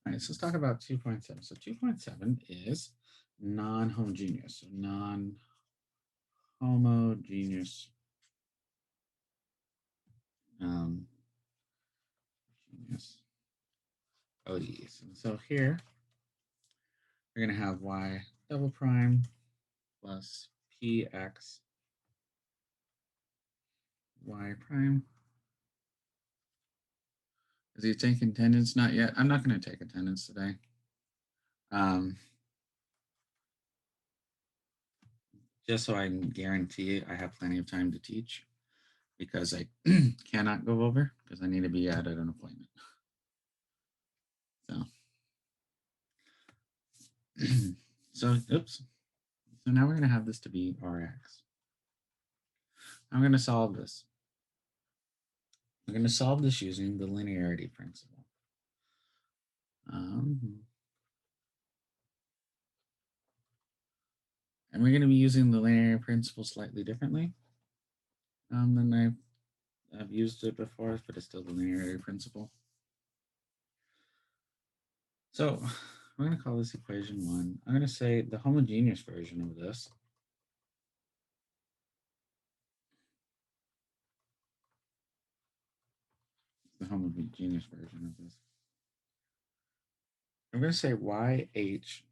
All right, so let's talk about 2.7. So 2.7 is non-homogeneous. So non-homogeneous ODEs. And so here we're going to have y double prime plus px y prime. Is he taking attendance? Not yet. I'm not going to take attendance today. Just so I can guarantee I have plenty of time to teach, because I cannot go over because I need to be out at an appointment. So, oops. So now we're going to have this to be Rx. I'm going to solve this. I'm going to solve this using the linearity principle. And we're going to be using the linearity principle slightly differently than I've used it before, but it's still the linearity principle. So we're going to call this equation 1. I'm going to say the homogeneous version of this the homogeneous version of this. I'm going to say YH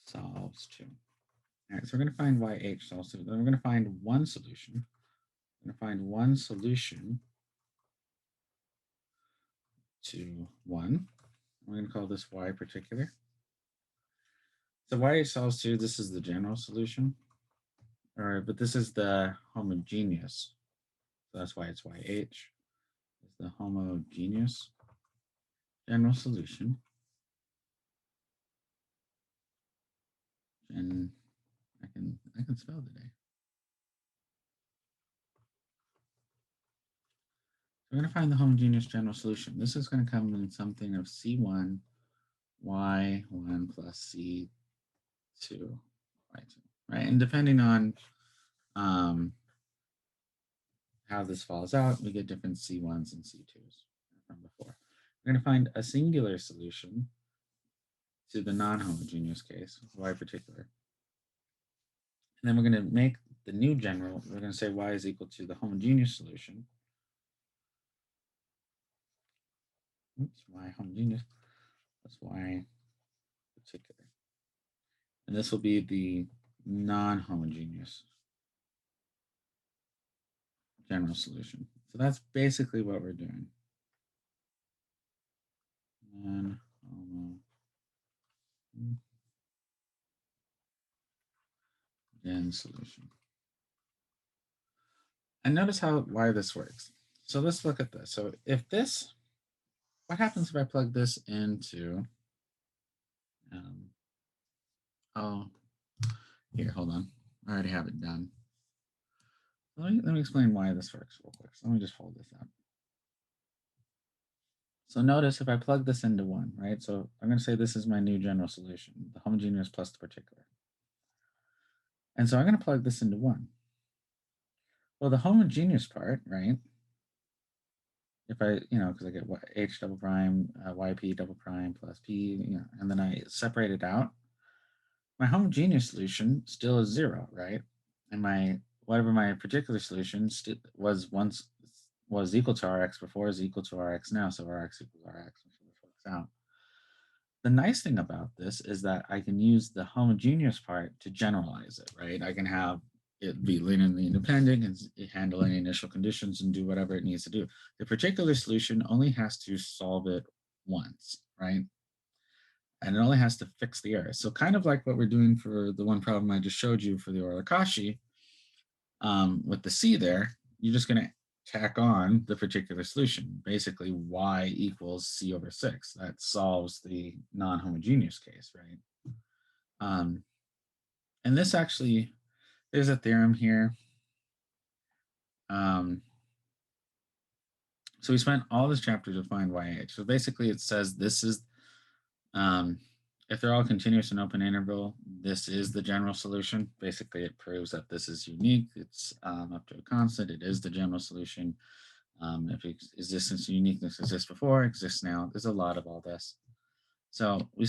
solves 2. All right, so we're going to find YH solves 2. Then we're going to find one solution. We're going to find one solution to 1. We're going to call this Y particular. So YH solves 2, this is the general solution. All right, but this is the homogeneous. So that's why it's YH. It's the homogeneous general solution. And I can spell today. We're going to find the homogeneous general solution. This is going to come in something of C1 y1 plus C2 y2, right? And depending on how this falls out, we get different C1s and C2s from before. We're going to find a singular solution to the non-homogeneous case, y particular. And then we're going to make the new general. We're going to say y is equal to the homogeneous solution. Oops, y homogeneous plus y particular. And this will be the non-homogeneous general solution. So that's basically what we're doing. Non-homogeneous solution. And notice why this works. So let's look at this. So if this, what happens if I plug this into, here, hold on. I already have it done. Let me explain why this works real quick. So let me just hold this up. So notice if I plug this into 1, right? So I'm going to say this is my new general solution, the homogeneous plus the particular. And so I'm going to plug this into 1. Well, the homogeneous part, right? If I, because I get H double prime, YP double prime plus P, and then I separate it out, my homogeneous solution still is 0, right? And whatever my particular solution was equal to Rx before is equal to Rx now, so Rx equals Rx, which works out. The nice thing about this is that I can use the homogeneous part to generalize it, right? I can have it be linearly independent and handle any initial conditions and do whatever it needs to do. The particular solution only has to solve it once, right? And it only has to fix the error. So kind of like what we're doing for the one problem I just showed you for the Orlakashi, with the C there, you're just going to tack on the particular solution, basically y equals C over 6. That solves the non-homogeneous case, right? And this actually, there's a theorem here. So we spent all this chapter to find YH. So basically it says this is, if they're all continuous and open interval, this is the general solution. Basically it proves that this is unique. It's up to a constant. It is the general solution. If existence and uniqueness exist before, exists now. There's a lot of all this. So we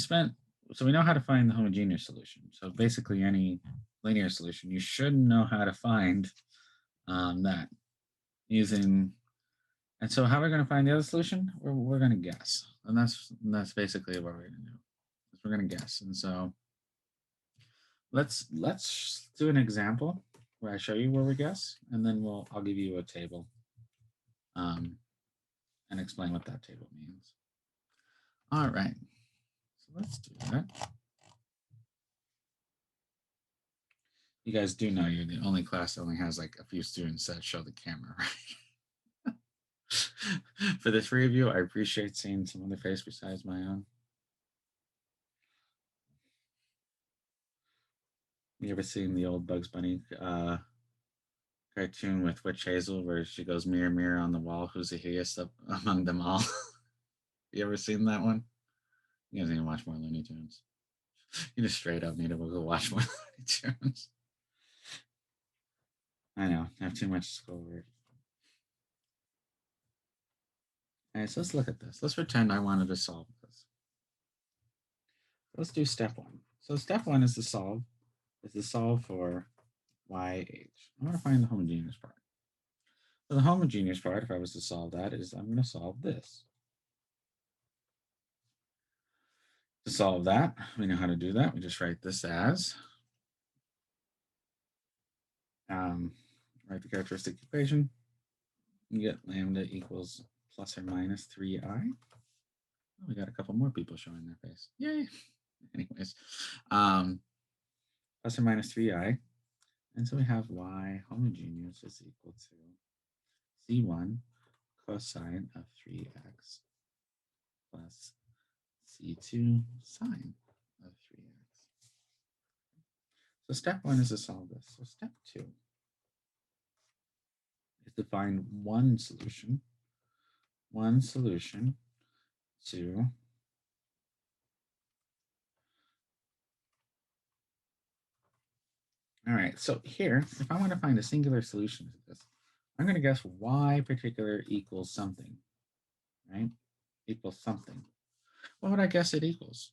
know how to find the homogeneous solution. So basically any linear solution, you should know how to find that using, and so how are we going to find the other solution? We're going to guess. And that's basically what we're going to do. We're going to guess. And so let's do an example where I show you where we guess, and then I'll give you a table and explain what that table means. All right, so let's do that. You guys do know you're the only class that only has like a few students that show the camera, right? For the three of you, I appreciate seeing some other face besides my own. You ever seen the old Bugs Bunny cartoon with Witch Hazel where she goes, mirror, mirror on the wall, who's the highest up among them all? You ever seen that one? You guys need to watch more Looney Tunes. You just straight up need to go watch more Looney Tunes. I know, I have too much schoolwork. All right, so let's look at this. Let's pretend I wanted to solve this. Let's do step one. So step one is to solve for YH. I want to find the homogeneous part. So the homogeneous part, if I was to solve that, is I'm going to solve this. To solve that, we know how to do that. We just write this as, write the characteristic equation. You get lambda equals plus or minus 3i. Oh, we got a couple more people showing their face. Yay. Anyways, plus or minus 3i. And so we have y homogeneous is equal to c1 cosine of 3x plus c2 sine of 3x. So step one is to solve this. So step two is to find one solution to all right, so here, if I want to find a singular solution to this, I'm going to guess y particular equals something, right? Equals something. What would I guess it equals?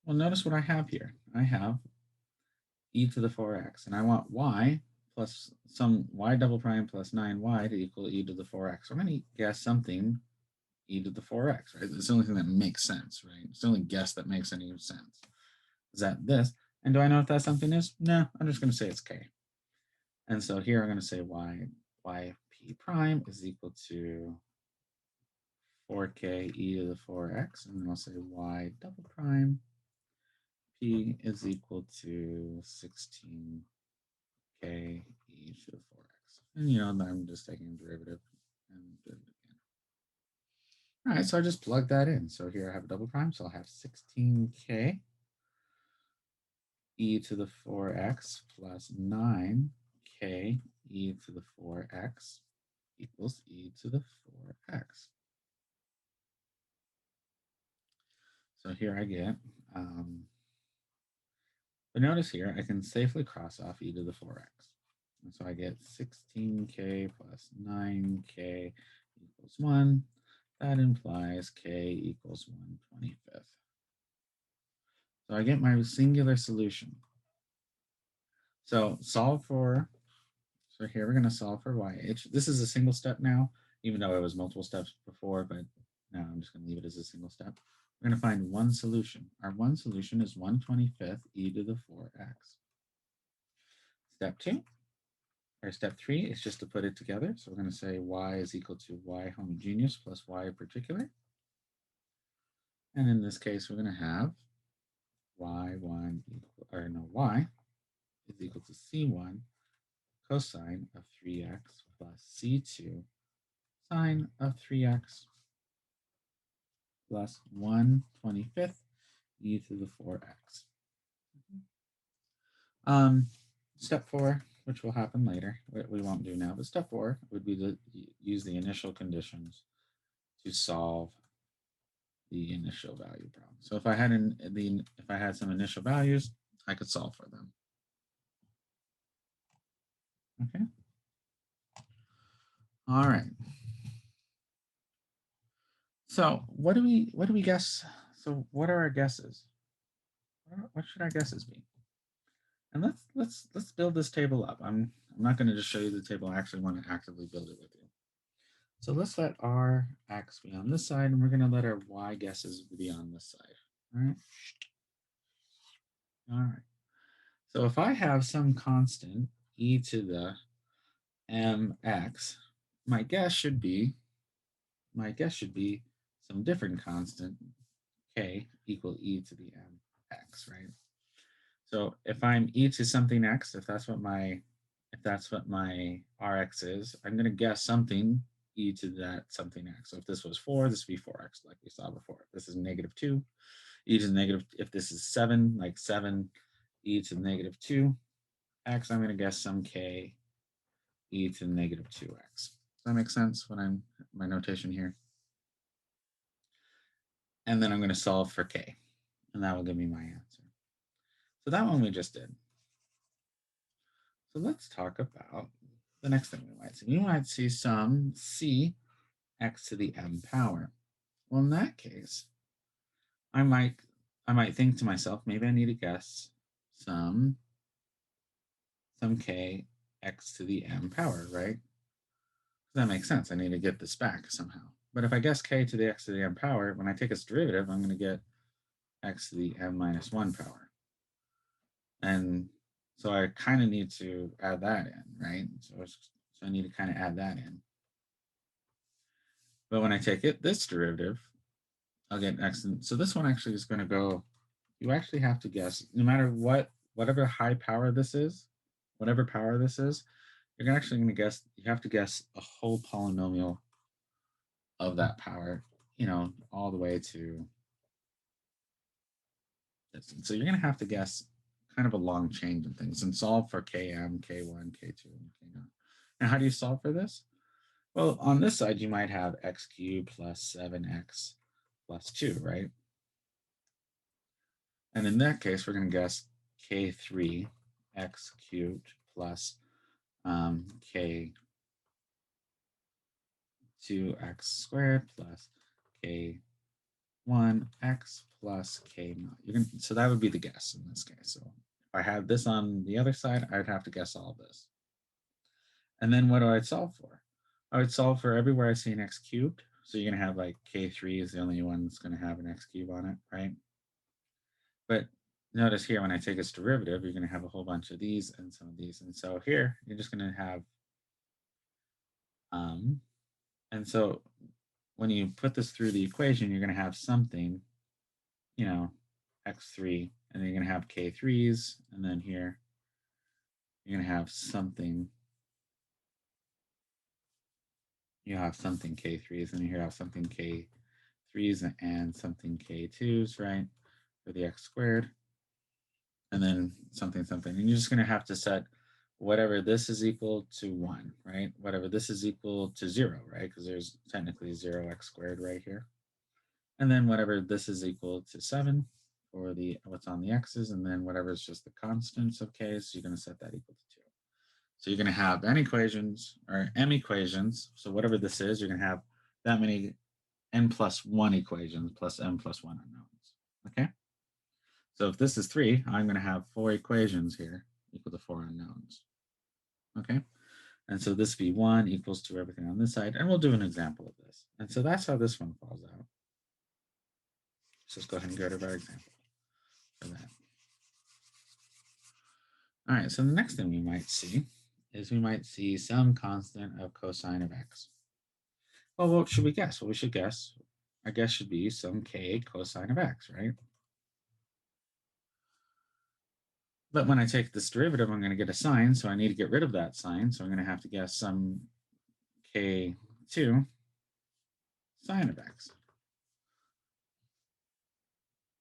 Well, notice what I have here. I have e to the 4x, and I want y plus some y double prime plus 9y to equal e to the 4x. So I'm going to guess something e to the 4x, right? It's the only thing that makes sense, right? It's the only guess that makes any sense. Is that this? And do I know what that something is? No, I'm just going to say it's k. And so here I'm going to say y p prime is equal to 4k e to the 4x, and then I'll say y double prime p is equal to 16k e to the 4x. And you know, I'm just taking a derivative and do it again. All right, so I just plug that in. So here I have a double prime, so I'll have 16k e to the 4x plus 9k e to the 4x equals e to the 4x. So here I get, but notice here, I can safely cross off e to the 4x. And so I get 16k plus 9k equals 1. That implies k equals 1/25. So I get my singular solution. So so here we're going to solve for YH. This is a single step now, even though it was multiple steps before, but now I'm just going to leave it as a single step. We're going to find one solution. Our one solution is 1/25 e to the 4x. Step two, or step three is just to put it together. So we're going to say y is equal to y homogeneous plus y particular. And in this case, we're going to have y1 equal, or no, y is equal to c1 cosine of 3x plus c2 sine of 3x plus 1/25 e to the 4x. Step four, which will happen later, we won't do now, but step four would be to use the initial conditions to solve the initial value problem. So if I had some initial values, I could solve for them. Okay. All right. So what do we guess? So what are our guesses? What should our guesses be? And let's build this table up. I'm not going to just show you the table. I actually want to actively build it with you. So let's let our x be on this side, and we're going to let our y guesses be on this side. All right. All right. So if I have some constant e to the mx, my guess should be some different constant k equal e to the mx, right? So if I'm e to something x, if that's what my rx is, I'm going to guess something e to that something x. So if this was 4, this would be 4x, like we saw before. If this is -2, e to the negative. If this is 7, like 7 e to the -2 x, I'm going to guess some k e to the -2x. Does that make sense? When I'm my notation here, and then I'm going to solve for k, and that will give me my answer. So that one we just did. So let's talk about the next thing we might see. We might see some c x to the m power. Well, in that case, I might think to myself, maybe I need to guess some k x to the m power, right? That makes sense. I need to get this back somehow. But if I guess k to the x to the m power, when I take its derivative, I'm going to get x to the m minus 1 power. And so I kind of need to add that in, right? So I need to kind of add that in. But when I take this derivative, I'll get x. So this one actually is going to go, you actually have to guess, no matter whatever high power this is, whatever power this is, you're actually going to guess, you have to guess a whole polynomial of that power, all the way to this. So you're going to have to guess kind of a long change of things and solve for km, k1, k2, and k0. Now, how do you solve for this? Well, on this side, you might have x cubed plus 7x plus 2, right? And in that case, we're going to guess k3 x cubed plus k2x squared plus k1x plus k0. So that would be the guess in this case. So if I had this on the other side, I'd have to guess all this. And then what do I solve for? I would solve for everywhere I see an x cubed. So you're going to have like k3 is the only one that's going to have an x cube on it, right? But notice here, when I take its derivative, you're going to have a whole bunch of these and some of these. And so here, you're just going to have, and so when you put this through the equation, you're going to have something, x3, and then you're going to have k3s, and then here, you're going to have something, you have something k3s, and here you have something k3s and something k2s, right, for the x squared, and then something, and you're just going to have to set whatever this is equal to 1, right? Whatever this is equal to 0, right? Because there's technically 0x squared right here. And then whatever this is equal to 7 for what's on the x's, and then whatever is just the constants of k, so you're going to set that equal to 2. So you're going to have n equations, or m equations. So whatever this is, you're going to have that many n plus 1 equations plus m plus 1 unknowns, okay? So if this is 3, I'm going to have 4 equations here equal to 4 unknowns, okay? And so this v1 equals to everything on this side, and we'll do an example of this. And so that's how this one falls out. So let's go ahead and go to our example for that. All right, so the next thing we might see is we might see some constant of cosine of x. Well, what should we guess? Well, we should guess, our guess should be some k cosine of x, right? But when I take this derivative, I'm going to get a sign, so I need to get rid of that sign. So I'm going to have to guess some k2 sine of x.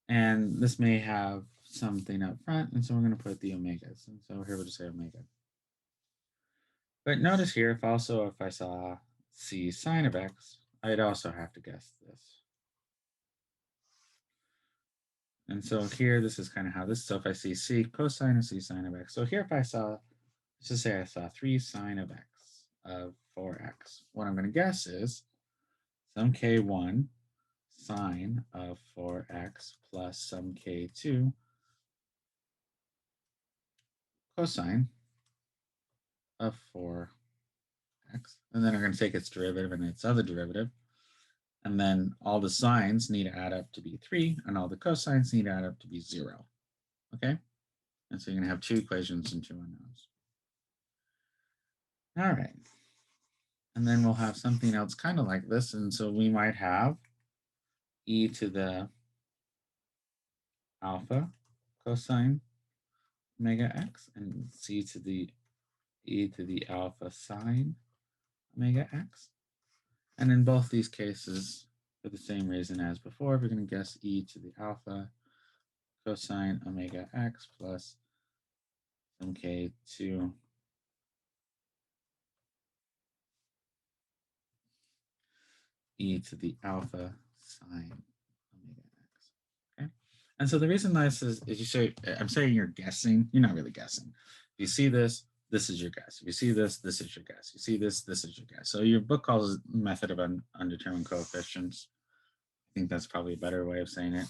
And this may have something up front, and so we're going to put the omegas. And so here we'll just say omega. But notice here, if I saw c sine of x, I'd also have to guess this. And so here, this is kind of how this, so if I see c cosine of c sine of x, so here if I saw just say I saw 3 sine of x of 4x. What I'm going to guess is some k1 sine of 4x plus some k2 cosine of 4x. And then I'm going to take its derivative and its other derivative. And then all the sines need to add up to be 3, and all the cosines need to add up to be 0. Okay? And so you're going to have 2 equations and 2 unknowns. All right. And then we'll have something else kind of like this. And so we might have e to the alpha cosine omega x and c to the e to the alpha sine omega x. And in both these cases, for the same reason as before, we're going to guess e to the alpha cosine omega x plus some k2 e to the alpha sine omega x. Okay. And so the reason this is you say, I'm saying you're guessing, you're not really guessing. If you see this, this is your guess. If you see this, this is your guess. You see this, this is your guess. So your book calls it method of undetermined coefficients. I think that's probably a better way of saying it.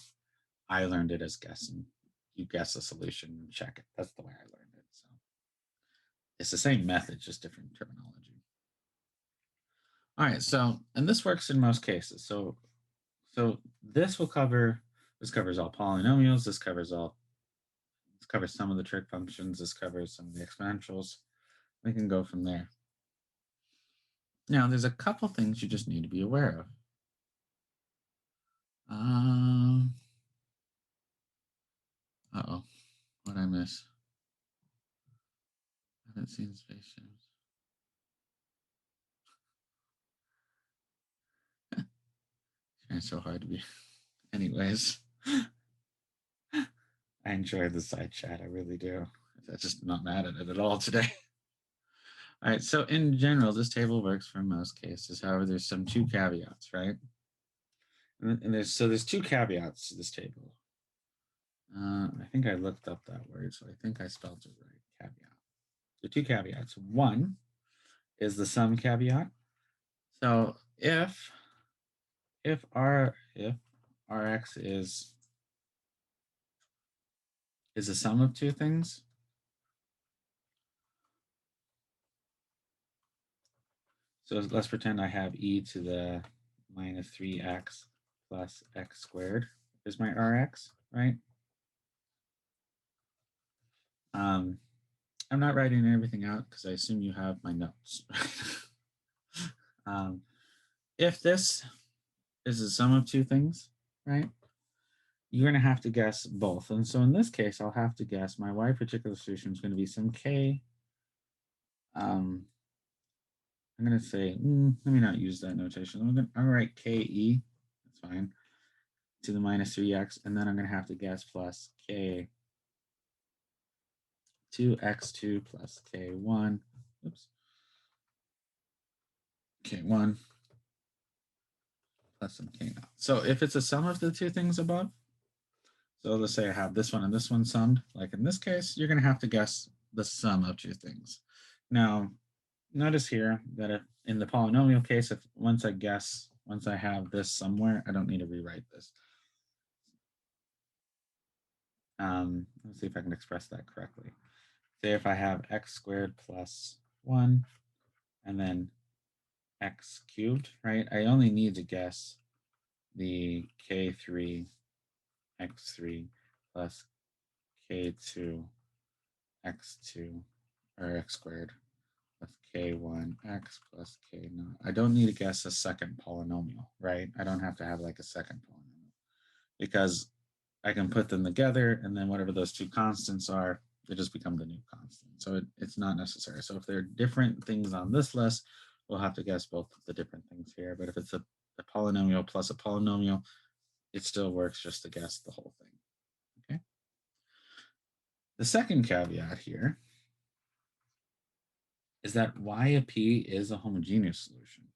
I learned it as guessing. You guess a solution and check it. That's the way I learned it. So it's the same method, just different terminology. All right, so, and this works in most cases. So this covers all polynomials. This covers some of the trig functions. This covers some of the exponentials. We can go from there. Now, there's a couple things you just need to be aware of. Uh-oh, what'd I miss? I haven't seen spaceships. Trying so hard to be. Anyways, I enjoyed the side chat. I really do. I'm just not mad at it at all today. All right, so in general, this table works for most cases. However, there's some 2 caveats, right? And there's 2 caveats to this table. I think I looked up that word, so I think I spelled it right. Caveat. So 2 caveats. One is the sum caveat. So if Rx is the sum of 2 things, so let's pretend I have e to the minus 3x plus x squared is my Rx, right? I'm not writing everything out because I assume you have my notes. If this is the sum of 2 things, right, you're going to have to guess both. And so in this case, I'll have to guess my y particular solution is going to be some k. I'm going to say, let me not use that notation. I'm going to write ke, that's fine, to the minus 3x, and then I'm going to have to guess plus k 2x2 plus k1, oops, k1 plus some k naught. So if it's a sum of the 2 things above, so let's say I have this one and this one summed, like in this case, you're going to have to guess the sum of 2 things. Now, notice here that if in the polynomial case, if once I have this somewhere, I don't need to rewrite this. Let's see if I can express that correctly. Say if I have x squared plus 1 and then x cubed, right? I only need to guess the k3 x3 plus k2 x2 or x squared plus k1 x plus k naught. I don't need to guess a second polynomial, right? I don't have to have like a second polynomial because I can put them together and then whatever those 2 constants are, they just become the new constant. So it's not necessary. So if there are different things on this list, we'll have to guess both of the different things here. But if it's a polynomial plus a polynomial, it still works just to guess the whole thing. Okay. The second caveat here is that y of p is a homogeneous solution.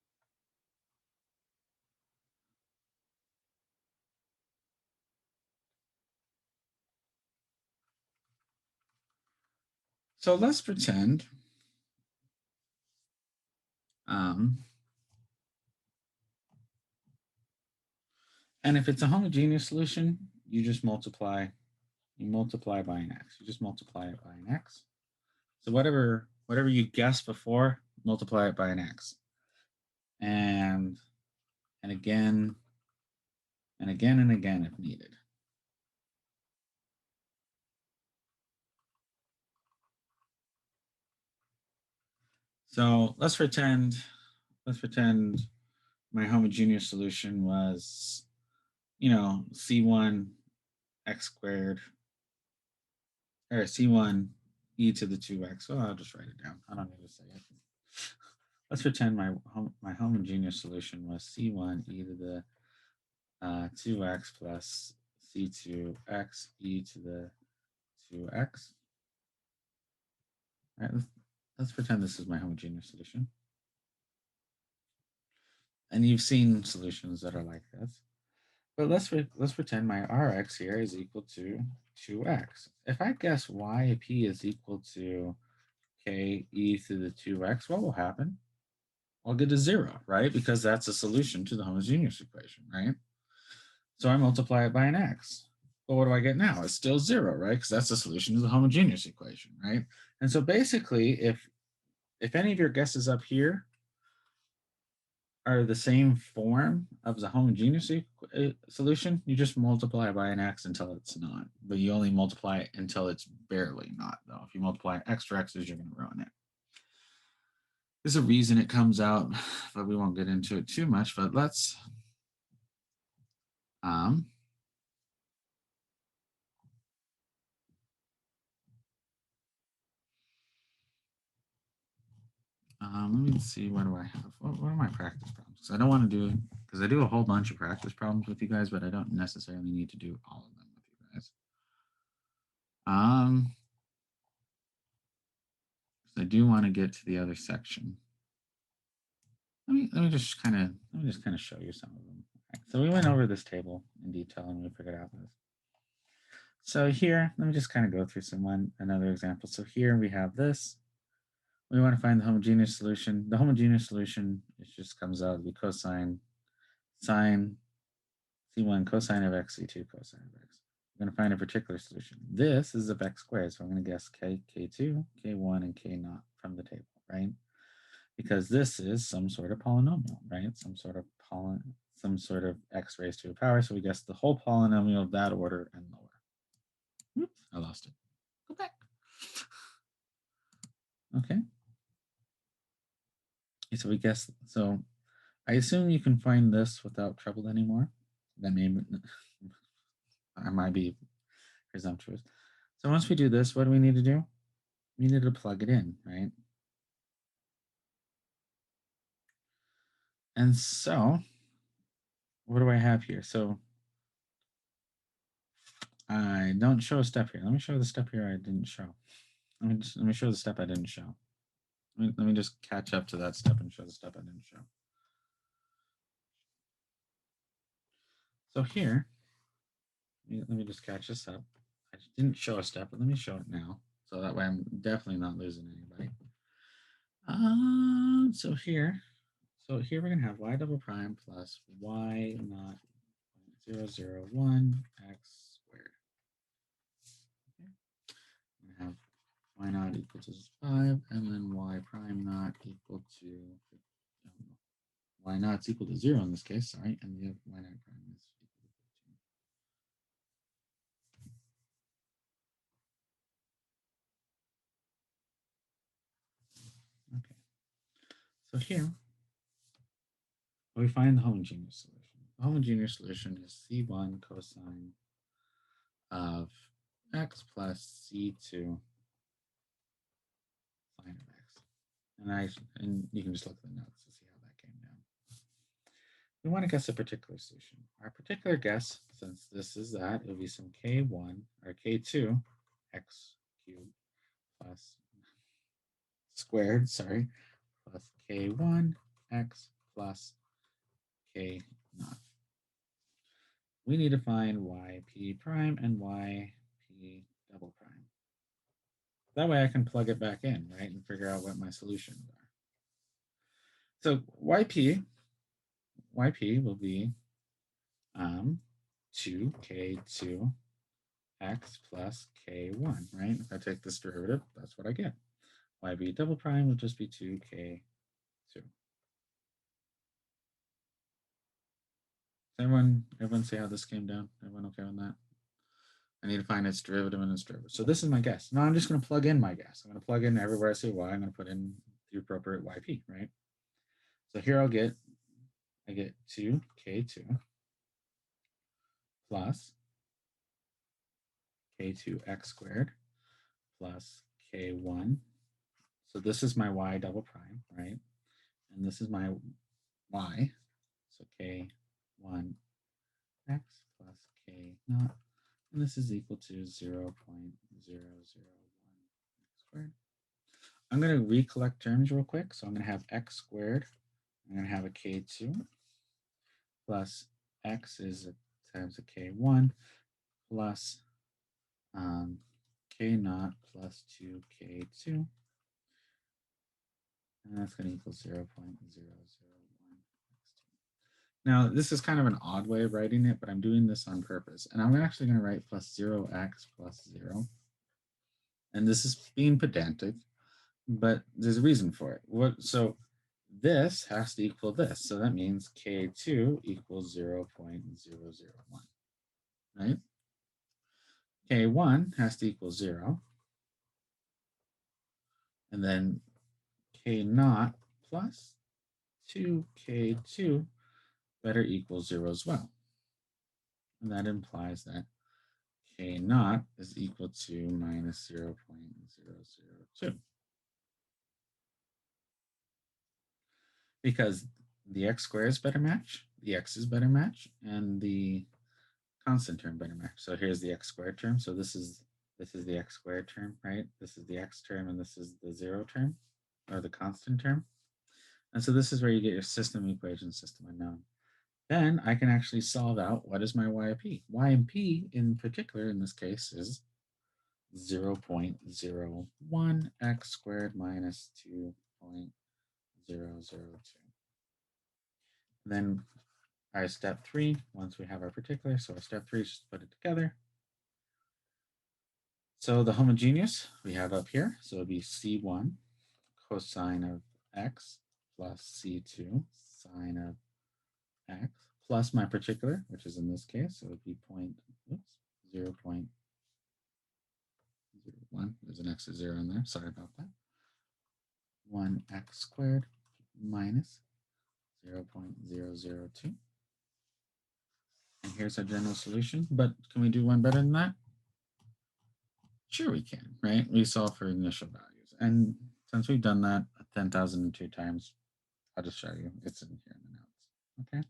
So let's pretend And if it's a homogeneous solution, you just multiply. You multiply by an x. You just multiply it by an x. So whatever you guessed before, multiply it by an x. And again, and again, and again if needed. So let's pretend my homogeneous solution was, C1 x squared, or C1 e to the 2x. Well, I'll just write it down. I don't need to say it. Let's pretend my homogeneous solution was C1 e to the 2x plus C2x e to the 2x. All right, let's pretend this is my homogeneous solution. And you've seen solutions that are like this. But let's pretend my Rx here is equal to 2x. If I guess Yp is equal to k e to the 2x, what will happen? I'll get a 0, right? Because that's a solution to the homogeneous equation, right? So I multiply it by an x. But what do I get now? It's still 0, right? Because that's the solution to the homogeneous equation, right? And so basically, if any of your guesses up here are the same form of the homogeneous solution, you just multiply by an x until it's not. But you only multiply it until it's barely not, though. If you multiply extra x's, you're going to ruin it. There's a reason it comes out, but we won't get into it too much. But let's let me see, what do I have? What are my practice problems? Because I don't want to do, because I do a whole bunch of practice problems with you guys, but I don't necessarily need to do all of them with you guys. I do want to get to the other section. Let me just kind of show you some of them. Right, so we went over this table in detail and we figured out this. So here, let me just kind of go through another example. So here we have this. We want to find the homogeneous solution. The homogeneous solution, it just comes out to be cosine sine C1 cosine of x, C2 cosine of x. We're going to find a particular solution. This is of x squared, so I'm going to guess k, k2, k1, and k naught from the table, right? Because this is some sort of polynomial, right? Some sort of x raised to a power. So we guess the whole polynomial of that order and lower. Oops, I lost it. Go back. Okay. So we guess, so I assume you can find this without trouble anymore. That may, I might be presumptuous. So once we do this, what do we need to do? We need to plug it in, right? And so what do I have here? So I don't show a step here. Let me show the step here I didn't show. Let me show the step I didn't show. Let me just catch up to that step and show the step I didn't show. So here, let me just catch this up. I didn't show a step, but let me show it now. So that way I'm definitely not losing anybody. So here we're going to have y double prime plus y naught 0, 0, 1 x squared. Okay. We're going to have y naught equal to 5, and then y prime not equal to, y naught's equal to 0 in this case, sorry, and the y naught prime is equal to 15. Okay. So here, we find the homogeneous solution. The homogeneous solution is C1 cosine of x plus C2 sine of x. And you can just look at the notes to see how that came down. We want to guess a particular solution. Our particular guess, since this is that, it would be some k1 or k2 x cubed plus squared, sorry, plus k1 x plus k naught. We need to find yp prime and yp double prime. That way I can plug it back in, right, and figure out what my solutions are. So yp will be 2k2 x plus k1, right? If I take this derivative, that's what I get. Yb double prime would just be 2k2. Everyone see how this came down? Everyone okay with that? I need to find its derivative and its derivative. So this is my guess. Now I'm just going to plug in my guess. I'm going to plug in everywhere I see y. I'm going to put in the appropriate yp, right? So here I get 2k2 plus k2x squared plus k1. So this is my y double prime, right? And this is my y. So k1x plus k naught. And this is equal to 0.001 x squared. I'm going to recollect terms real quick. So I'm going to have x squared. I'm going to have a k2 plus x is times a k1 plus k naught plus 2k2. And that's going to equal 0.001. Now, this is kind of an odd way of writing it, but I'm doing this on purpose. And I'm actually going to write plus 0x plus 0. And this is being pedantic, but there's a reason for it. So this has to equal this. So that means k2 equals 0.001, right? k1 has to equal 0. And then k naught plus 2k2 better equal 0 as well. And that implies that k naught is equal to minus 0.002. Because the x squared is better match, the x is better match, and the constant term better match. So here's the x squared term. So this is the x squared term, right? This is the x term, and this is the 0 term, or the constant term. And so this is where you get your system equation, system unknown. Then I can actually solve out what is my YP. YP in particular in this case is 0.01 x squared minus 2.002. Then our step 3, once we have our particular, so our step 3 is just put it together. So the homogeneous we have up here, so it would be C1 cosine of x plus C2 sine of x plus my particular, which is in this case, so it would be 0.01. There's an extra 0 in there. Sorry about that. 1x squared minus 0.002. And here's our general solution. But can we do one better than that? Sure we can, right? We solve for initial values. And since we've done that 10,002 times, I'll just show you. It's in here in the notes. Okay.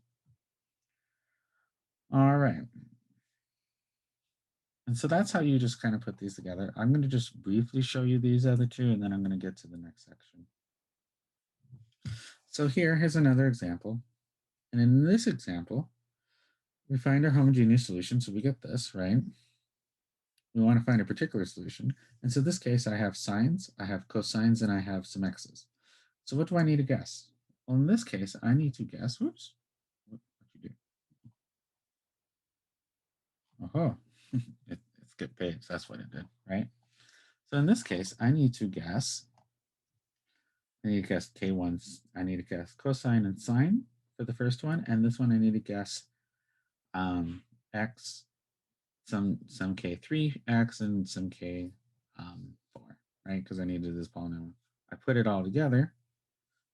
All right. And so that's how you just kind of put these together. I'm going to just briefly show you these other two, and then I'm going to get to the next section. So here's another example. And in this example, we find our homogeneous solution. So we get this, right? We want to find a particular solution. And so in this case, I have sines, I have cosines, and I have some x's. So what do I need to guess? Well, in this case, I need to guess, whoops, what you do? Oh, it skipped page, that's what it did, right? So in this case, I need to guess K1s, I need to guess cosine and sine for the first one, and this one I need to guess x, some K3x and some K4, right? Because I needed this polynomial. I put it all together.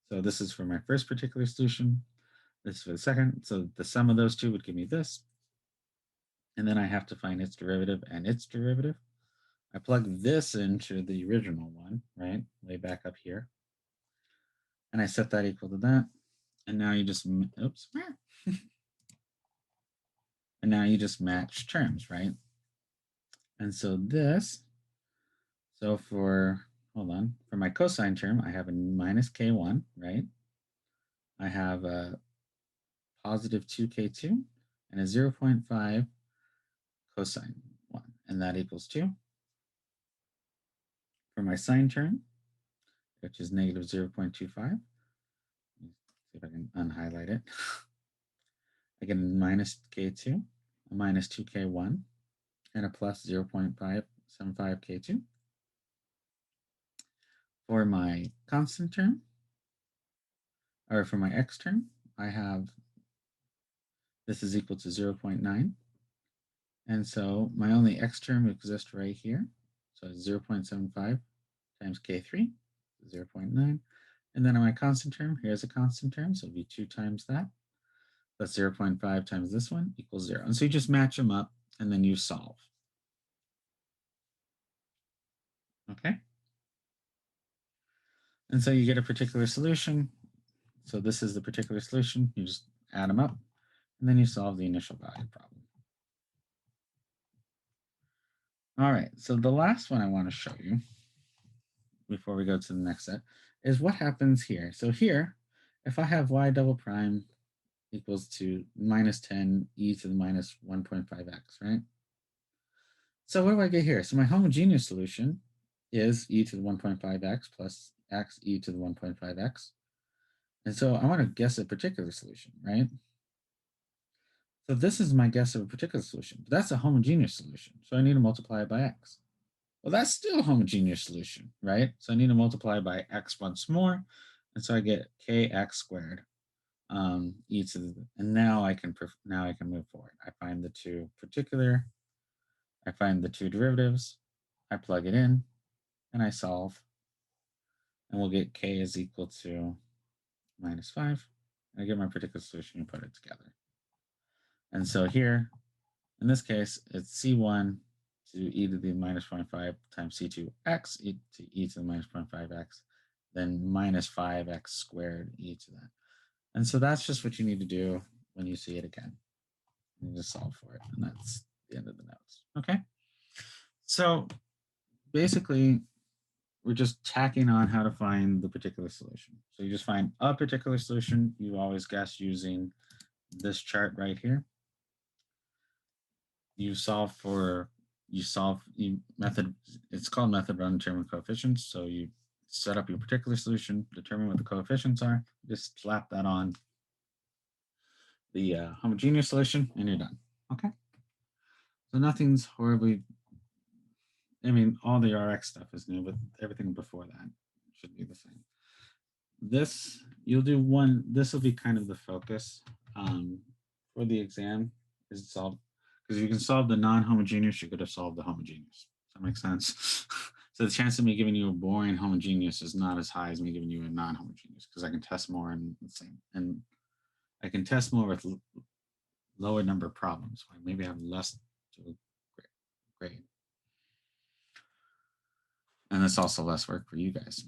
So this is for my first particular solution. This is for the second. So the sum of those two would give me this. And then I have to find its derivative and its derivative. I plug this into the original one, right? Way back up here. And I set that equal to that. And now you just, oops. And now you just match terms, right? And so this, so for, hold on, for my cosine term, I have a minus K1, right? I have a positive 2K2 and a 0.5 cosine 1, and that equals 2. For my sine term, which is negative 0.25, unhighlight it. I get a minus K2, a minus 2K1, and a plus 0.575 K2. For my constant term, or for my x term, I have this is equal to 0.9. And so my only x term exists right here. So 0.75 times K3, 0.9. And then on my constant term, here's a constant term, so it'll be 2 times that. That's 0.5 times this one equals 0. And so you just match them up and then you solve. Okay? And so you get a particular solution. So this is the particular solution. You just add them up and then you solve the initial value problem. All right, so the last one I want to show you before we go to the next set is what happens here. So here, if I have y double prime equals to minus 10 e to the minus 1.5x, right? So what do I get here? So my homogeneous solution is e to the 1.5x plus x e to the 1.5x. And so I want to guess a particular solution, right? So this is my guess of a particular solution, but that's a homogeneous solution. So I need to multiply it by x. Well, that's still a homogeneous solution, right? So I need to multiply by x once more. And so I get kx squared e to the, and now I can move forward. I find the two derivatives, I plug it in, and I solve. And we'll get k is equal to minus 5. And I get my particular solution and put it together. And so here, in this case, it's c1 to e to the minus 0.5 times c2x e to the minus 0.5x, then minus 5x squared e to that. And so that's just what you need to do when you see it again. You just solve for it, and that's the end of the notes. Okay. So basically, we're just tacking on how to find the particular solution. So you just find a particular solution. You always guess using this chart right here. It's called method run determine coefficients. So you set up your particular solution, determine what the coefficients are, just slap that on the homogeneous solution, and you're done. Okay. So nothing's horribly, I mean, all the RX stuff is new, but everything before that should be the same. This, you'll do one, this will be kind of the focus for the exam, is solve, because you can solve the non-homogeneous, you could have solved the homogeneous. Does that make sense? So the chance of me giving you a boring homogeneous is not as high as me giving you a non-homogeneous, because I can test more and the same, and I can test more with lower number of problems. Maybe I have less to grade. And it's also less work for you guys.